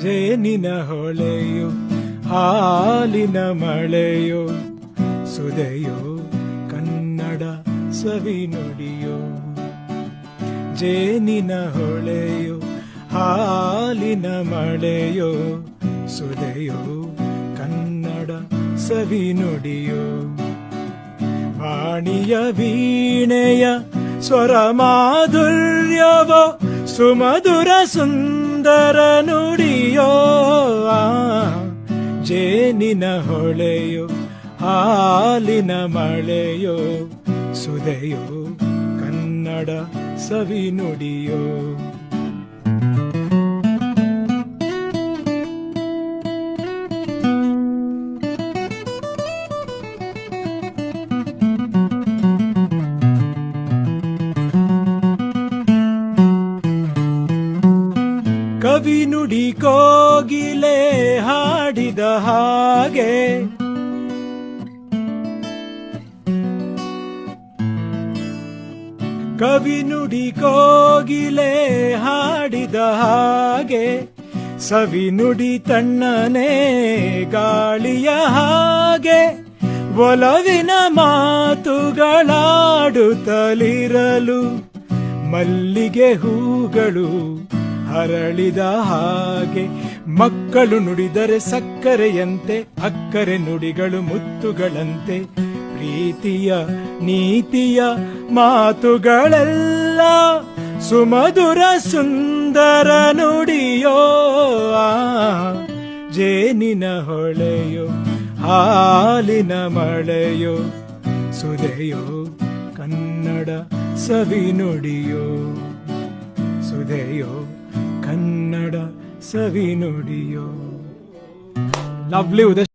ಜೇನಿನ ಹೊಳೆಯೋ ಹಾಲಿನ ಮಳೆಯೋ ಸುದೆಯೋ ಕನ್ನಡ ಸವಿ ನುಡಿಯೋ. ಜೇನಿನ ಹೊಳೆಯೋ ಹಾಲಿನ ಮಳೆಯೋ ಸುದೆಯೋ ಕನ್ನಡ ಸವಿ ನುಡಿಯೋ. ವಾಣಿಯ ವೀಣೆಯ ಸ್ವರ ಮಾಧುರ್ಯವೋ ಸುಮಧುರ ಸುಂದರ ನುಡಿಯೋ. ಜೇನಿನ ಹೊಳೆಯೋ ಹಾಲಿನ ಮಳೆಯೋ ಸುದೆಯೋ ಕನ್ನಡ ಸವಿ ನುಡಿಯೋ. ಕವಿ ನುಡಿ ಕೋಗಿಲೆ ಹಾಡಿದ ಹಾಗೆ ಕವಿ ನುಡಿ ಕೋಗಿಲೆ ಹಾಡಿದ ಹಾಗೆ ಸವಿ ನುಡಿ ತಣ್ಣನೆ ಗಾಳಿಯ ಹಾಗೆ ಒಲವಿನ ಮಾತುಗಳಾಡುತ್ತಲಿರಲು ಮಲ್ಲಿಗೆ ಹೂಗಳು ಹರಳಿದ ಹಾಗೆ. ಮಕ್ಕಳು ನುಡಿದರೆ ಸಕ್ಕರೆಯಂತೆ ಅಕ್ಕರೆ ನುಡಿಗಳು ಮುತ್ತುಗಳಂತೆ ಪ್ರೀತಿಯ ನೀತಿಯ ಮಾತುಗಳೆಲ್ಲ ಸುಮಧುರ ಸುಂದರ ನುಡಿಯೋ. ಜೇನಿನ ಹೊಳೆಯೋ ಹಾಲಿನ ಮಳೆಯೋ ಸುದೆಯೋ ಕನ್ನಡ ಸವಿ ನುಡಿಯೋ. ಸುದೆಯೋ ಕನ್ನಡ ಸವಿ ನುಡಿಯೋ. ಲವ್ಲಿ ಉದಯ.